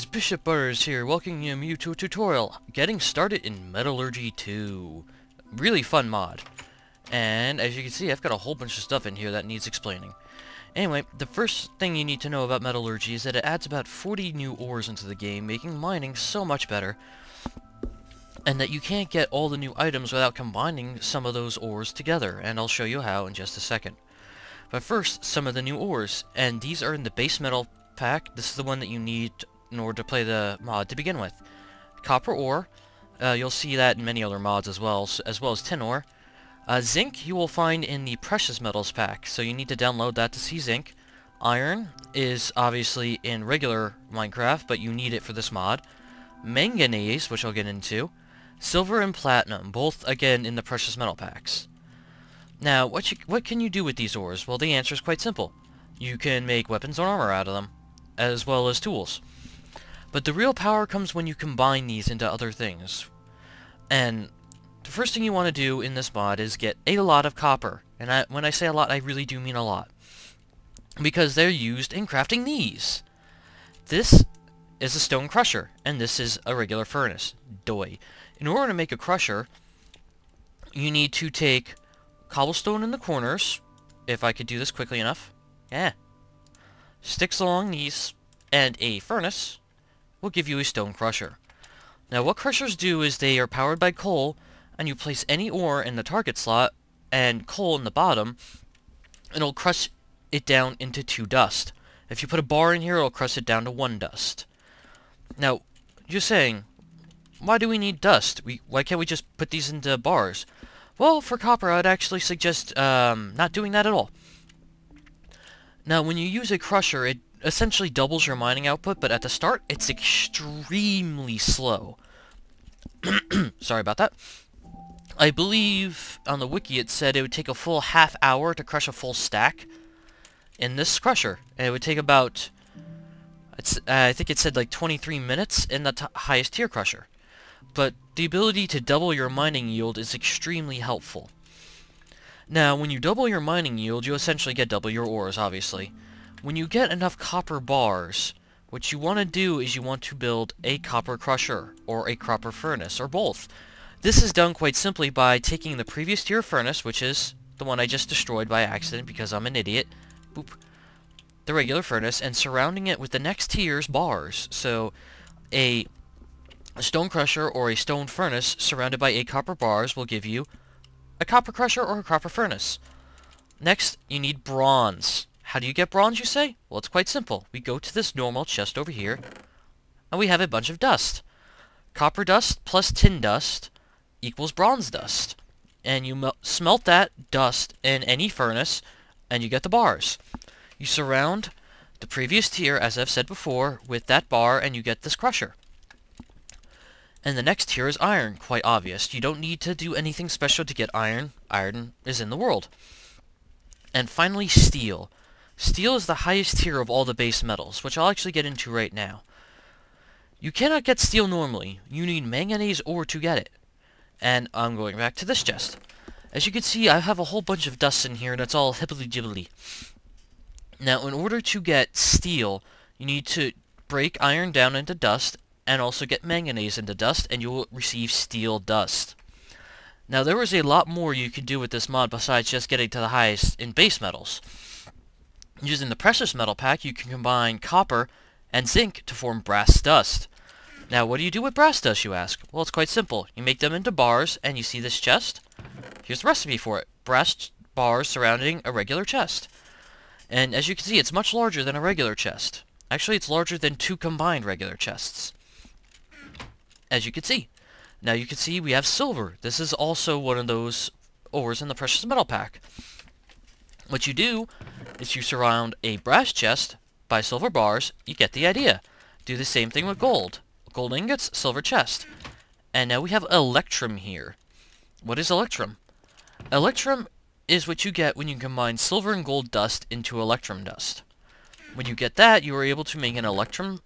guys, BishopButters here, welcoming you to a tutorial getting started in Metallurgy 2. Really fun mod. And as you can see, I've got a whole bunch of stuff in here that needs explaining. Anyway, the first thing you need to know about Metallurgy is that it adds about 40 new ores into the game, making mining so much better. And that you can't get all the new items without combining some of those ores together, and I'll show you how in just a second. But first, some of the new ores, and these are in the base metal pack. This is the one that you need in order to play the mod to begin with. Copper ore, you'll see that in many other mods as well as tin ore. Zinc you will find in the precious metals pack, so you need to download that to see zinc. Iron is obviously in regular Minecraft, but you need it for this mod. Manganese, which I'll get into. Silver and platinum, both again in the precious metal packs. Now, what can you do with these ores? Well, the answer is quite simple. You can make weapons and armor out of them, as well as tools. But the real power comes when you combine these into other things. And the first thing you want to do in this mod is get a lot of copper. And when I say a lot, I really do mean a lot. Because they're used in crafting these. This is a stone crusher, and this is a regular furnace. Doy. In order to make a crusher, you need to take cobblestone in the corners, if I could do this quickly enough. Yeah. Sticks along these, and a furnace will give you a stone crusher. Now what crushers do is they are powered by coal, and you place any ore in the target slot, and coal in the bottom, and it'll crush it down into 2 dust. If you put a bar in here, it'll crush it down to 1 dust. Now, you're saying, why do we need dust? Why can't we just put these into bars? Well, for copper, I'd actually suggest not doing that at all. Now, when you use a crusher, it essentially doubles your mining output, but at the start, it's extremely slow. Sorry about that. I believe on the wiki it said it would take a full half hour to crush a full stack in this crusher. And it would take about, I think it said like 23 minutes in the highest tier crusher. But the ability to double your mining yield is extremely helpful. Now, when you double your mining yield, you essentially get double your ores, obviously. When you get enough copper bars, what you want to do is you want to build a copper crusher, or a copper furnace, or both. This is done quite simply by taking the previous tier furnace, which is the one I just destroyed by accident because I'm an idiot, boop, the regular furnace, and surrounding it with the next tier's bars. So, a stone crusher or a stone furnace surrounded by 8 copper bars will give you a copper crusher or a copper furnace. Next, you need bronze. How do you get bronze, you say? Well, it's quite simple. We go to this normal chest over here, and we have a bunch of dust. Copper dust plus tin dust equals bronze dust. And you smelt that dust in any furnace, and you get the bars. You surround the previous tier, as I've said before, with that bar, and you get this crusher. And the next tier is iron, quite obvious. You don't need to do anything special to get iron. Iron is in the world. And finally, steel. Steel is the highest tier of all the base metals, which I'll actually get into right now. You cannot get steel normally. You need manganese ore to get it. And I'm going back to this chest. As you can see, I have a whole bunch of dust in here, and it's all hibbly-jibbly. Now, in order to get steel, you need to break iron down into dust, and also get manganese into dust, and you will receive steel dust. Now, there is a lot more you can do with this mod besides just getting to the highest in base metals. Using the precious metal pack, you can combine copper and zinc to form brass dust. Now, what do you do with brass dust, you ask? Well, it's quite simple. You make them into bars, and you see this chest? Here's the recipe for it. Brass bars surrounding a regular chest. And as you can see, it's much larger than a regular chest. Actually, it's larger than 2 combined regular chests. As you can see. Now you can see we have silver. This is also one of those ores in the precious metal pack. What you do is you surround a brass chest by silver bars. You get the idea. Do the same thing with gold. Gold ingots, silver chest. And now we have electrum here. What is electrum? Electrum is what you get when you combine silver and gold dust into electrum dust. When you get that, you are able to make an electrum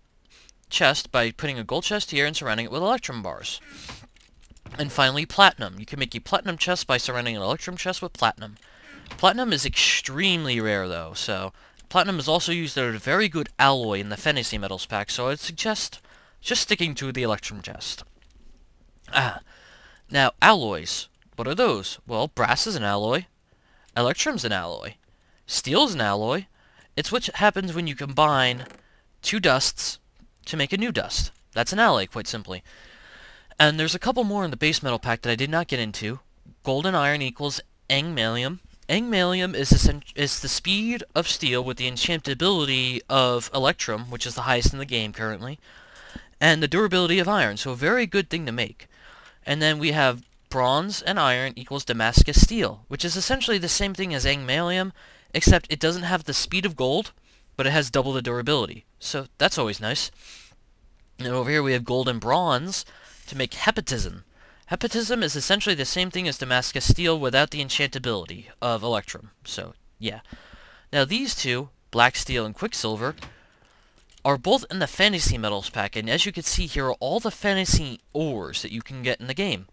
chest by putting a gold chest here and surrounding it with electrum bars. And finally, platinum. You can make a platinum chest by surrounding an electrum chest with platinum. Platinum is extremely rare, though, so Platinum is also used as a very good alloy in the Fantasy Metals pack, so I'd suggest just sticking to the electrum chest. Now, alloys. What are those? Well, brass is an alloy. Electrum's an alloy. Steel's an alloy. It's what happens when you combine two dusts to make a new dust. That's an alloy, quite simply. And there's a couple more in the base metal pack that I did not get into. Gold and iron equals angmalium. Angmalium is the speed of steel with the enchantability of electrum, which is the highest in the game currently, and the durability of iron, so a very good thing to make. And then we have bronze and iron equals Damascus steel, which is essentially the same thing as angmalium, except it doesn't have the speed of gold, but it has double the durability. So that's always nice. And over here we have gold and bronze to make hepatism. Hepatism is essentially the same thing as Damascus steel without the enchantability of electrum. So, yeah. Now these two, black steel and quicksilver, are both in the fantasy metals pack, and as you can see here are all the fantasy ores that you can get in the game.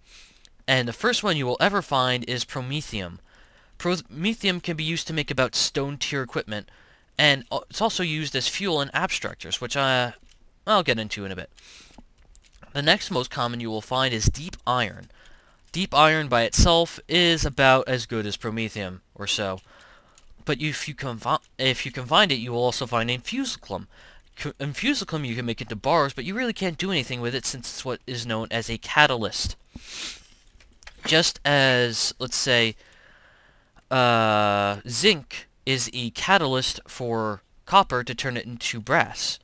And the first one you will ever find is promethium. Promethium can be used to make about stone tier equipment, and it's also used as fuel in abstractors, which I'll get into in a bit. The next most common you will find is deep iron. Deep iron by itself is about as good as promethium, or so. But if you can find it, you will also find infusiclum. Infusiclum you can make into bars, but you really can't do anything with it since it's what is known as a catalyst. Just as, let's say, zinc is a catalyst for copper to turn it into brass.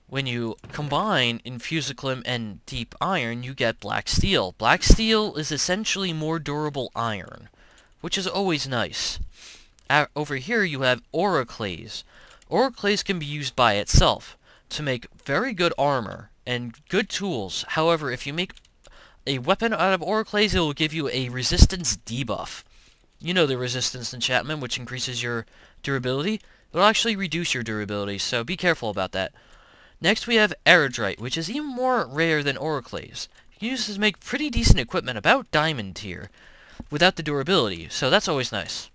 When you combine infusiclum and deep iron, you get black steel. Black steel is essentially more durable iron, which is always nice. Over here you have oroclase. Oroclase can be used by itself to make very good armor and good tools. However, if you make a weapon out of oroclase, it will give you a resistance debuff. You know the resistance enchantment, which increases your durability. It will actually reduce your durability, so be careful about that. Next we have Aerodrite, which is even more rare than oroclase. You can use this to make pretty decent equipment, about diamond tier, without the durability, so that's always nice.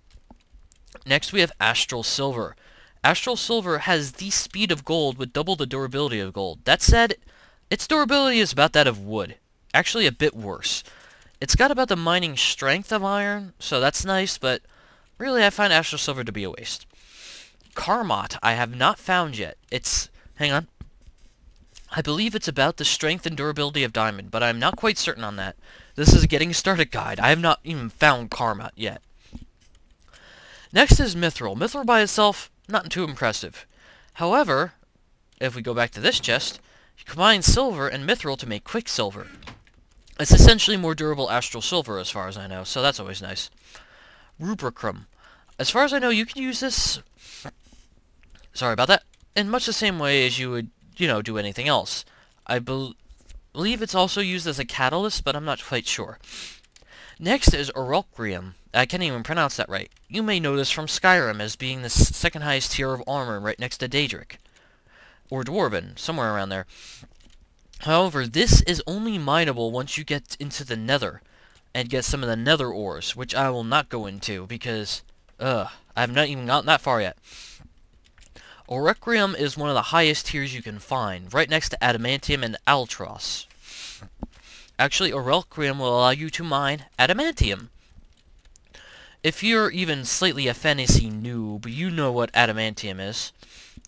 Next we have Astral Silver. Astral Silver has the speed of gold with double the durability of gold. That said, its durability is about that of wood. Actually a bit worse. It's got about the mining strength of iron, so that's nice, but really I find Astral Silver to be a waste. Carmot I have not found yet. Hang on. I believe it's about the strength and durability of diamond, but I'm not quite certain on that. This is a getting started guide. I have not even found Carmot yet. Next is Mithril. Mithril by itself, not too impressive. However, if we go back to this chest, you combine silver and mithril to make quicksilver. It's essentially more durable astral silver as far as I know, so that's always nice. Rubricum. As far as I know, you can use this, sorry about that, in much the same way as you would, do anything else. I believe it's also used as a catalyst, but I'm not quite sure. Next is Orelcrium. I can't even pronounce that right. You may know this from Skyrim as being the second highest tier of armor right next to Daedric. Or Dwarven, somewhere around there. However, this is only mineable once you get into the nether, and get some of the nether ores, which I will not go into, because, I have not even gotten that far yet. Orelcrium is one of the highest tiers you can find, right next to adamantium and altross. Actually, Orelcrium will allow you to mine adamantium. If you're even slightly a fantasy noob, you know what adamantium is.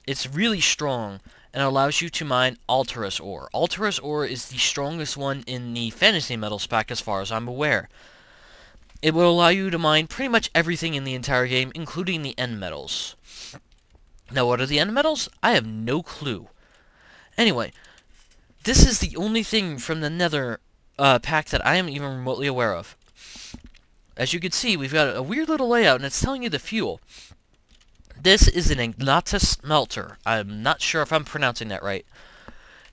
It's really strong, and allows you to mine Alterous ore. Alterous ore is the strongest one in the fantasy metals pack as far as I'm aware. It will allow you to mine pretty much everything in the entire game, including the end metals. Now, what are the end metals? I have no clue. Anyway, this is the only thing from the nether pack that I am even remotely aware of. As you can see, we've got a weird little layout, and it's telling you the fuel. This is an ignitus smelter. I'm not sure if I'm pronouncing that right.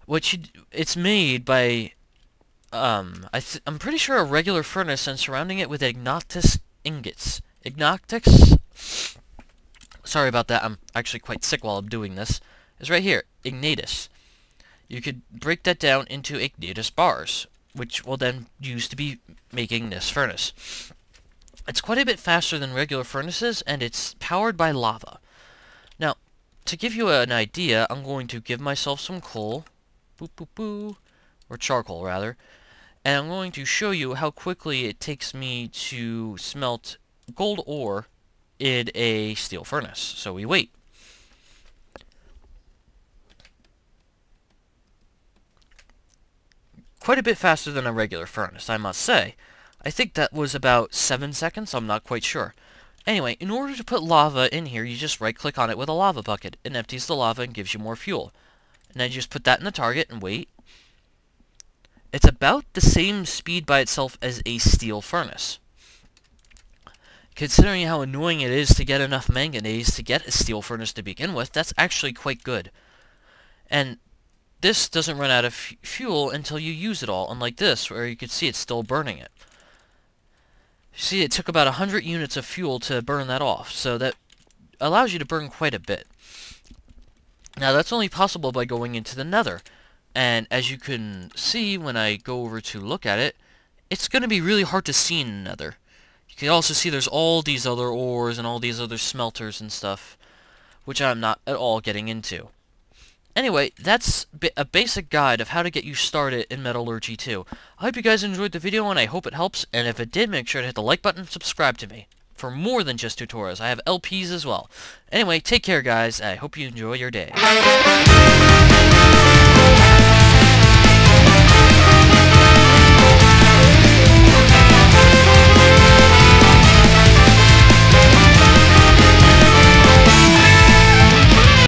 It's made by, I'm pretty sure a regular furnace and surrounding it with ignitus ingots. Ignitus? Sorry about that, I'm actually quite sick while I'm doing this. It's right here, ignitus. You could break that down into ignitus bars, which will then use to be making this furnace. It's quite a bit faster than regular furnaces, and it's powered by lava. Now, to give you an idea, I'm going to give myself some coal, Boop, boop, boop. Or charcoal, rather. And I'm going to show you how quickly it takes me to smelt gold ore in a steel furnace. So we wait. Quite a bit faster than a regular furnace, I must say. I think that was about 7 seconds, I'm not quite sure. Anyway, in order to put lava in here, you just right-click on it with a lava bucket. It empties the lava and gives you more fuel. And then you just put that in the target and wait. It's about the same speed by itself as a steel furnace. Considering how annoying it is to get enough manganese to get a steel furnace to begin with, that's actually quite good. And this doesn't run out of fuel until you use it all, unlike this, where you can see it's still burning it. See, it took about 100 units of fuel to burn that off, so that allows you to burn quite a bit. Now, that's only possible by going into the Nether, and as you can see when I go over to look at it, it's going to be really hard to see in the Nether. You can also see there's all these other ores and all these other smelters and stuff, which I'm not at all getting into. Anyway, that's a basic guide of how to get you started in Metallurgy 2. I hope you guys enjoyed the video, and I hope it helps, and if it did, make sure to hit the like button and subscribe to me for more than just tutorials. I have LPs as well. Anyway, take care, guys. I hope you enjoy your day.